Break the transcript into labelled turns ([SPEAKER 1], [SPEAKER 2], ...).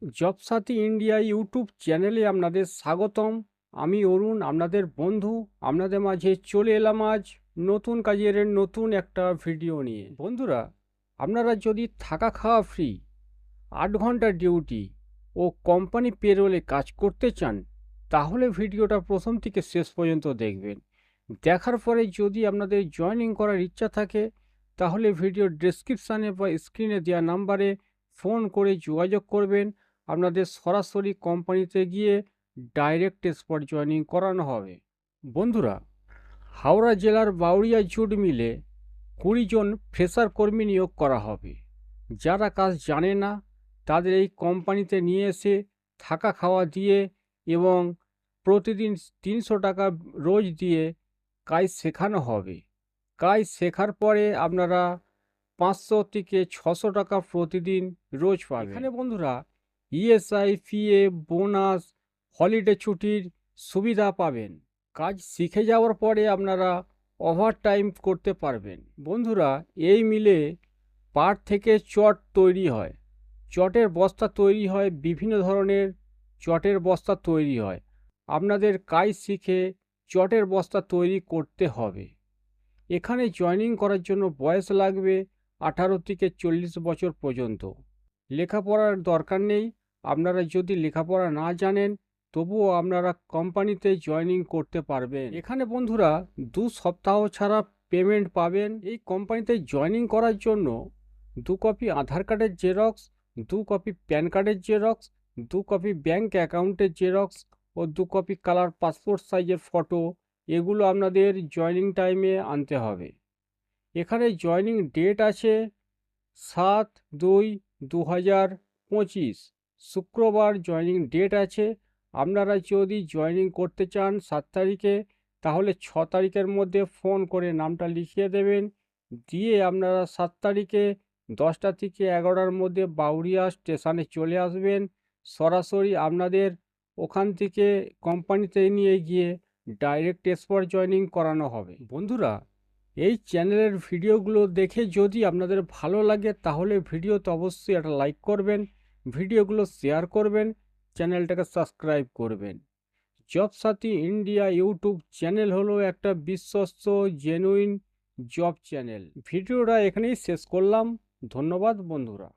[SPEAKER 1] Job সাথী India YouTube চ্যানেলে আপনাদের স্বাগতম। আমি অরুণ, আপনাদের বন্ধু। আপনাদের মাঝে চলে এলাম আজ নতুন কাজের নতুন একটা ভিডিও নিয়ে। বন্ধুরা, আপনারা যদি থাকা খাওয়া ফ্রি, 8 ঘন্টা ডিউটি ও কোম্পানি পেরোলে কাজ করতে চান, তাহলে ভিডিওটা প্রথম থেকে শেষ পর্যন্ত দেখবেন। দেখার পরে যদি আপনাদের জয়েনিং করার ইচ্ছা থাকে, তাহলে ভিডিও ডেসক্রিপশানে বা স্ক্রিনে দেওয়া নাম্বারে ফোন করে যোগাযোগ করবেন। আপনাদের সরাসরি কোম্পানিতে গিয়ে ডাইরেক্ট স্পট জয়েনিং করানো হবে। বন্ধুরা, হাওড়া জেলার বাউরিয়া জুট মিলে 20 জন ফ্রেশার কর্মী নিয়োগ করা হবে। যারা কাজ জানে না, তাদের এই কোম্পানিতে নিয়ে এসে থাকা খাওয়া দিয়ে এবং প্রতিদিন 300 টাকা রোজ দিয়ে কাজ শেখানো হবে। কাজ শেখার পরে আপনারা 500 থেকে 600 টাকা প্রতিদিন রোজ পাবেন। এখানে বন্ধুরা ইএসআই, পিএফ, বোনাস, হলিডে ছুটির সুবিধা পাবেন। কাজ শিখে যাওয়ার পরে আপনারা ওভারটাইম করতে পারবেন। বন্ধুরা, এই মিলে পাট থেকে চট তৈরি হয়। চটের বস্তা তৈরি হয়, বিভিন্ন ধরনের চটের বস্তা তৈরি হয়। আপনাদের কাজ শিখে চটের বস্তা তৈরি করতে হবে। এখানে জয়েনিং করার জন্য বয়স লাগবে 18 থেকে 40 বছর পর্যন্ত। লেখাপড়ার দরকার নেই। আপনারা যদি লেখাপড়া না জানেন, তবুও আপনারা কোম্পানিতে জয়েনিং করতে পারবেন। এখানে বন্ধুরা 2 সপ্তাহ ছাড়া পেমেন্ট পাবেন। এই কোম্পানিতে জয়েনিং করার জন্য 2 কপি আধার কার্ডের জেরক্স, 2 কপি প্যান কার্ডের জেরক্স, 2 কপি ব্যাঙ্ক অ্যাকাউন্টের জেরক্স ও 2 কপি কালার পাসপোর্ট সাইজের ফটো, এগুলো আপনাদের জয়েনিং টাইমে আনতে হবে। এখানে জয়েনিং ডেট আছে 7/2/2025, শুক্রবার জয়েনিং ডেট আছে। আপনারা যদি জয়েনিং করতে চান 7 তারিখে, তাহলে 6 তারিখের মধ্যে ফোন করে নামটা লিখিয়ে দেবেন। দিয়ে আপনারা 7 তারিখে 10টা থেকে 11টার মধ্যে বাউরিয়া স্টেশনে চলে আসবেন। সরাসরি আপনাদের ওখান থেকে কোম্পানিতে নিয়ে গিয়ে ডাইরেক্ট স্পট জয়েনিং করানো হবে। বন্ধুরা, এই চ্যানেলের ভিডিওগুলো দেখে যদি আপনাদের ভালো লাগে, তাহলে ভিডিওতে অবশ্যই একটা লাইক করবেন, ভিডিওগুলো শেয়ার করবেন, চ্যানেলটাকে সাবস্ক্রাইব করবেন। জব সাথী ইন্ডিয়া ইউটিউব চ্যানেল হলো একটা বিশ্বস্ত জেনুইন জব চ্যানেল। ভিডিওটা এখানেই শেষ করলাম। ধন্যবাদ বন্ধুরা।